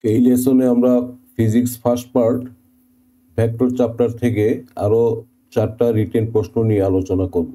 এই লেসনে আমরা physics first part vector chapter থেকে আরো 4টা রিটেন প্রশ্ন নিয়ে আলোচনা করব।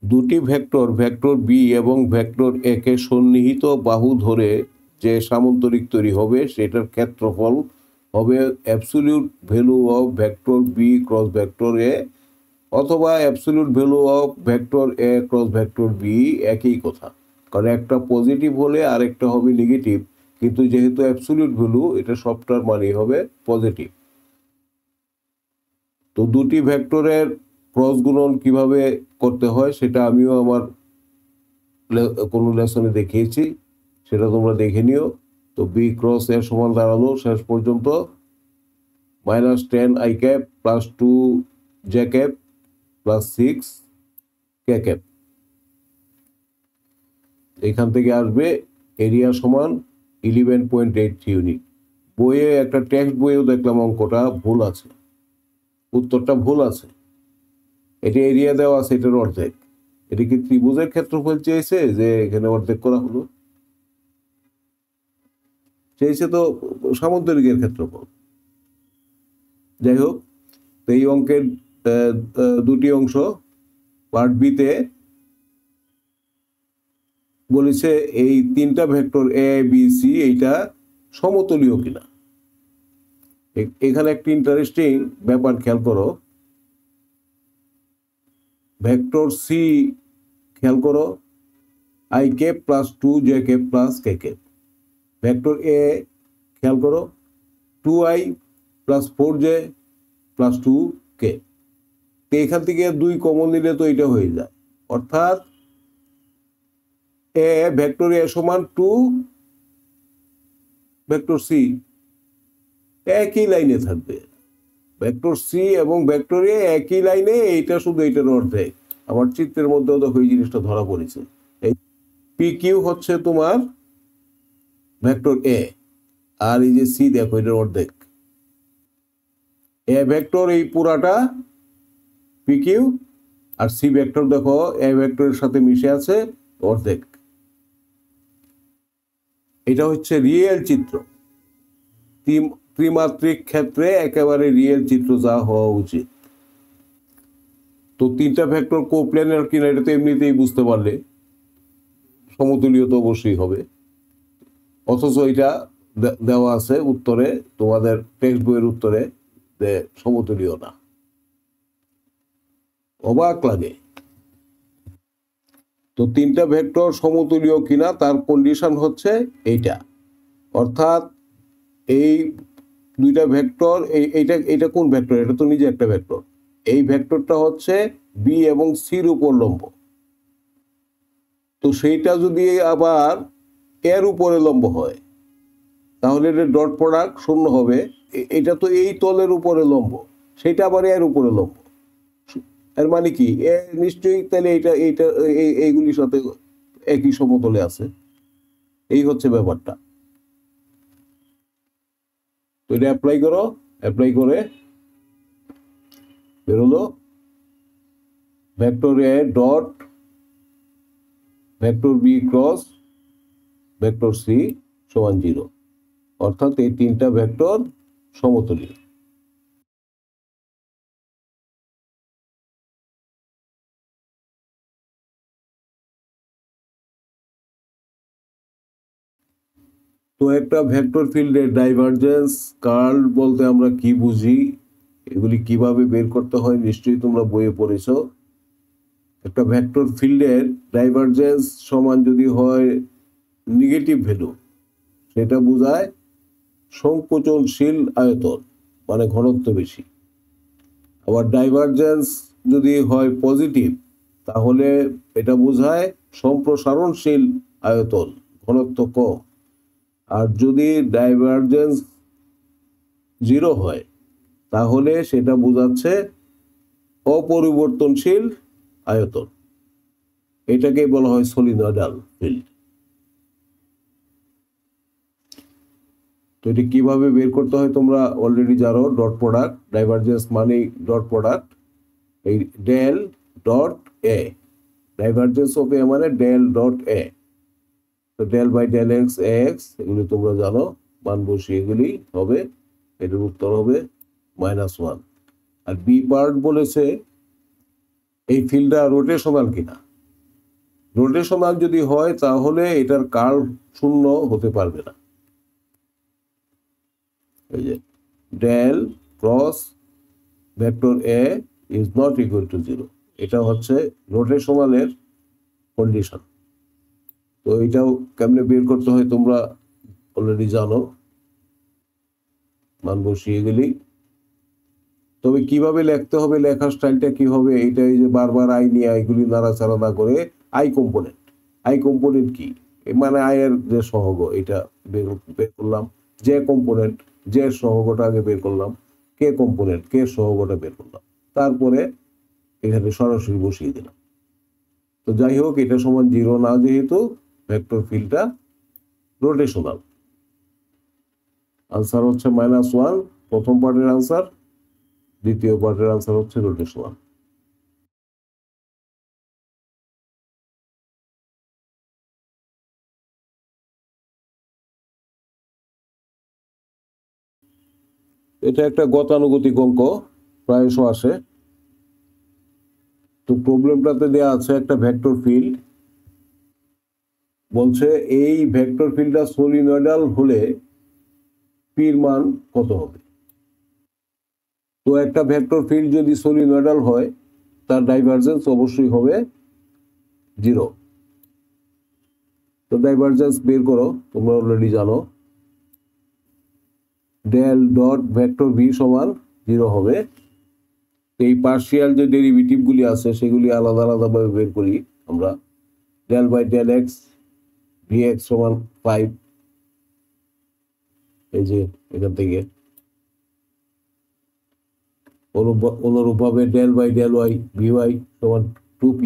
দুটি ভেক্টর ভেক্টর বি এবং ভেক্টর এ কে সন্নিহিত বাহু ধরে যে সামান্তরিক তৈরি হবে সেটার ক্ষেত্রফল হবে absolute value of vector B cross vector A অথবা absolute value of vector A cross vector B, একই কথা। কারণ একটা পজিটিভ হলে আরেকটা হবে নেগেটিভ, কিন্তু যেহেতু অ্যাবসলিউট ভ্যালু, এটা সবটার মানেই হবে পজিটিভ। তো দুটি ভেক্টরের ক্রস গুণন কিভাবে করতে হয় সেটা আমিও আমার কোনো লেসনে দেখিয়েছি, সেটা তোমরা দেখে নিও। তো বি ক্রস এর সমান দাঁড়ালো শেষ পর্যন্ত -10 i cap + 2 j cap + 6 k cap। এখান থেকে আসবে এরিয়া সমান 11.83 ইউনিট। বইয়ে একটা টেক্সট বইয়েও দেখলাম অঙ্কটা ভুল আছে, উত্তরটা ভুল আছে। এটা এরিয়া দেওয়া আছে এটার অর্ধেক। এটা কি ত্রিভুজের ক্ষেত্রফল চেয়েছে যে এখানে অর্ধেক করা হলো? চেয়েছে তো সামুদ্রিকের ক্ষেত্রফল। যাই হোক, তো এই অঙ্কের দুটি অংশ। পার্ট বিতে বলেছে এই তিনটা ভেক্টর এ বি সি এইটা সমতলীয় কিনা। এখানে একটা ইন্টারেস্টিং ব্যাপার খেয়াল করো। ভেক্টর সি খেয়াল করো, i cap + 2 j cap + k cap। Vector এ খেয়াল করো, 2i + 4j + 2k। তো এখান থেকে 2 কমন নিলে তো এটা হয়ে যায়, অর্থাৎ এ ভেক্টর এ সমান 2 ভেক্টর সি, একই লাইনে থাকবে। ভেক্টর সি এবং ভেক্টর এ একই লাইনে, এইটা শুধু এইটার অর্ধেক। আমার চিত্রের মধ্যেও দেখো এই জিনিসটা ধরা পড়েছে। এই পি কিউ হচ্ছে তোমার ভেক্টর এ, আর এই যে সি দেখো এটার অর্ধেক। এ ভেক্টর এই পুরাটা পি কিউ, আর সি ভেক্টর দেখো এ ভেক্টরের সাথে মিশে আছে অর্ধেক। এটা হচ্ছে রিয়েল চিত্র। ত্রিমাত্রিক ক্ষেত্রে একেবারে রিয়েল চিত্র যা হওয়া উচিত। তো তিনটা ভেক্টর কোপ্ল্যানার কিনা এটা তো এমনিতেই বুঝতে পারলে, সমতুল্য তো অবশ্যই হবে। অথচ এটা দেওয়া আছে উত্তরে, তোমাদের টেক্সট বইয়ের উত্তরে, যে সমতুল্য না। অবাক লাগে। তো তিনটা ভেক্টর সমতুল্য কিনা তার কন্ডিশন হচ্ছে এইটা, অর্থাৎ এই দুইটা ভেক্টর, এইটা এইটা কোন ভেক্টর? এটা তো নিজে একটা ভেক্টর। এই ভেক্টরটা হচ্ছে বি এবং সির উপর লম্ব। তো সেইটা যদি আবার এর উপরে লম্ব হয় তাহলে এটা ডট প্রোডাক্ট শূন্য হবে। এটা তো এই তলের উপরে লম্ব, সেটা আবার এর উপরে লম্ব। এর মানে কি, এ নিশ্চয়ই তাহলে এইটা এইটা এইগুলির সাথে একই সমতলে আছে। এই হচ্ছে ব্যাপারটা। তো এটা অ্যাপ্লাই করো, অ্যাপ্লাই করে বেরোলো vector A dot vector B cross vector C সমান 0, অর্থাৎ এই তিনটা ভেক্টর সমতুল্য। তো একটা ভেক্টর ফিল্ডের ডাইভারজেন্স, কার্ল বলতে আমরা কি বুঝি, এগুলি কিভাবে বের করতে হয় নিশ্চয়ই তোমরা বইয়ে পড়েছো। একটা ভেক্টর ফিল্ডের ডাইভারজেন্স সমান যদি হয় নেগেটিভ ভ্যালু, সেটা বোঝায় সংকোচনশীল আয়তন, মানে ঘনত্ব বেশি। আবার ডাইভারজেন্স যদি হয় পজিটিভ, তাহলে এটা বোঝায় সম্প্রসারণশীল আয়তন, ঘনত্ব কম। আর যদি ডাইভারজেন্স 0 হয় তাহলে সেটা বোঝাচ্ছে অপরিবর্তনশীল আয়তন। এটাকে বলা হয় সলিনয়েডাল ফিল্ড। তো এটি কিভাবে বের করতে হয় তোমরা অলরেডি জানো, ডট প্রোডাক্ট, ডাইভারজেন্স মানে ডট প্রোডাক্ট, এই del dot A, divergence of A মানে ডেল ডট এ। তো del by del x x এগুলি তোমরা জানো, মান বসিয়ে এগুলি হবে, এটার উত্তর হবে -1। আর বি পার্ট বলেছে এই ফিল্ডটা রোটেশনাল কিনা। রোটেশনাল যদি হয় তাহলে এটার কার্ভ শূন্য হতে পারবে না। এই যে del cross vector A is not equal to 0, এটা হচ্ছে রোটেশনালের কন্ডিশন। তো এটাও কেমনে বের করতে হয় তোমরা অলরেডি জানো, মান বসিয়ে গেলি। তবে কিভাবে লিখতে হবে, লেখার স্টাইলটা কি হবে, এইটা এই যে বারবার আই নিয়ে আইগুলি নাড়াচাড়া না করে আই কম্পোনেন্ট। আই কম্পোনেন্ট কি মানে আয়ের যে সহগ, এটা বের করলাম। যে কম্পোনেন্ট, যে সহগটা আগে বের করলাম, কে কম্পোনেন্ট, কে সহগটা বের করলাম, তারপরে এখানে সরাসরি বসিয়ে দিলাম। তো যাই হোক, এটা সমান 0 না, যেহেতু ভেক্টর ফিল্ডটা রোটেশনাল। আনসার হচ্ছে -1 প্রথম পার্টের আনসার, দ্বিতীয় পার্টের আনসার হচ্ছে রোটেশনাল। এটা একটা গতানুগতিক অঙ্ক, প্রায়শ আসে। তো প্রবলেমটাতে দেওয়া আছে একটা ভেক্টর ফিল্ড, বলছে এই ভেক্টর ফিল্ডটা সলিনয়েডাল হলে পির মান কত হবে। তো একটা ভেক্টর ফিল্ড যদি সলিনয়েডাল হয় তার ডাইভারজেন্স অবশ্যই হবে 0। তো ডাইভারজেন্স বের করো, তোমরা অলরেডি জানো, ডেল ডট ভেক্টর ভি সমান 0 হবে। এই পার্শিয়াল যে ডেরিভেটিভ গুলি আছে সেগুলি আলাদা আলাদাভাবে বের করি আমরা। Del by del X V X সমান 5, এই যে এখান থেকে। অনুরূপভাবে del by del Y V Y সমান 2p,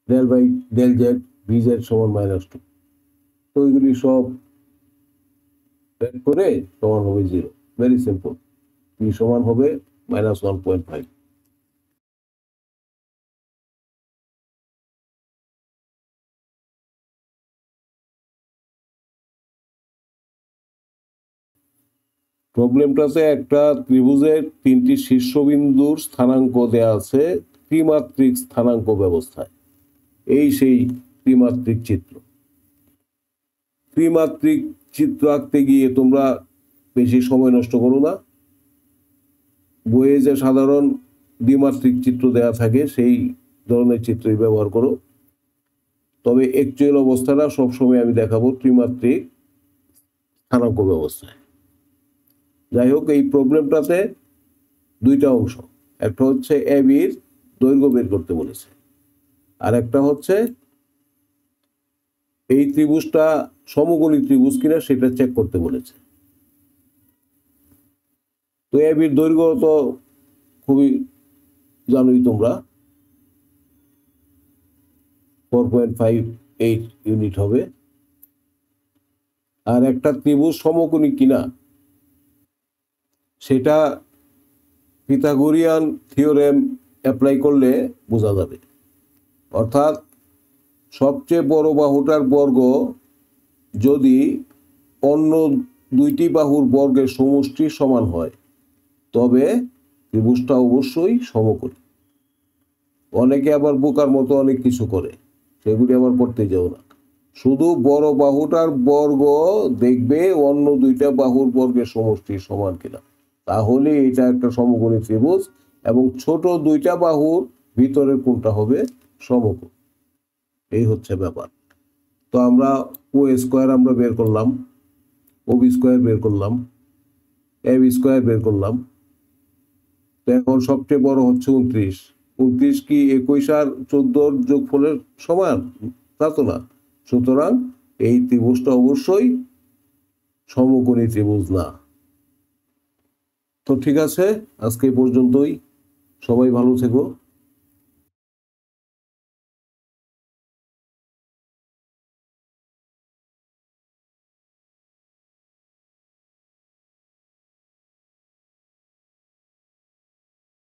del by del Z V Z সমান -2। তো এগুলি সব বের করে সমান হবে 0। ভেরি সিম্পল, পি সমান হবে -1.5। প্রবলেমটাতে একটা ত্রিভুজের 3টি শীর্ষবিন্দুর স্থানাঙ্ক দেয়া আছে ত্রিমাত্রিক স্থানাঙ্ক ব্যবস্থায়। এই সেই ত্রিমাত্রিক চিত্র। ত্রিমাত্রিক চিত্র আঁকতে গিয়ে তোমরা বেশি সময় নষ্ট করো না, বইয়ে যে সাধারণ দ্বিমাত্রিক চিত্র দেয়া থাকে সেই ধরনের চিত্রই ব্যবহার করো। তবে অ্যাকচুয়াল অবস্থাটা সবসময় আমি দেখাবো ত্রিমাত্রিক স্থানাঙ্ক ব্যবস্থায়। যাই হোক, এই প্রবলেমটাতে দুইটা অংশ, একটা হচ্ছে এ বির দৈর্ঘ্য বের করতে বলেছে, আর একটা হচ্ছে এই ত্রিভুজটা সমকোণী ত্রিভুজ কিনা সেটা চেক করতে বলেছে। তো এ বির দৈর্ঘ্য তো খুবই জানোই তোমরা, 4.58 ইউনিট হবে। আর একটা ত্রিভুজ সমকোণী কিনা সেটা পিথাগোরিয়ান থিওরেম অ্যাপ্লাই করলে বোঝা যাবে। অর্থাৎ সবচেয়ে বড় বাহুটার বর্গ যদি অন্য দুইটি বাহুর বর্গের সমষ্টি সমান হয় তবে ত্রিভুজটা অবশ্যই সমকোণী। অনেকে আবার বোকার মতো অনেক কিছু করে, সেগুলি আবার করতে যাও না। শুধু বড় বাহুটার বর্গ দেখবে অন্য দুইটা বাহুর বর্গের সমষ্টি সমান কিনা, তাহলে এটা একটা সমকোণী ত্রিভুজ, এবং ছোট দুইটা বাহুর ভিতরের কোণটা হবে সমকোণ। এই হচ্ছে ব্যাপার। তো আমরা ও স্কোয়ার আমরা বের করলাম, ও বি স্কোয়ার বের করলাম, এ বি স্কোয়ার বের করলাম। তো এখন সবচেয়ে বড় হচ্ছে 29। 29 কি 21 আর 14 যোগফলের সমান? তা তো না। সুতরাং এই ত্রিভুজটা অবশ্যই সমকোণী ত্রিভুজ না। তো ঠিক আছে, আজকে এই পর্যন্তই। সবাই ভালো থেকো।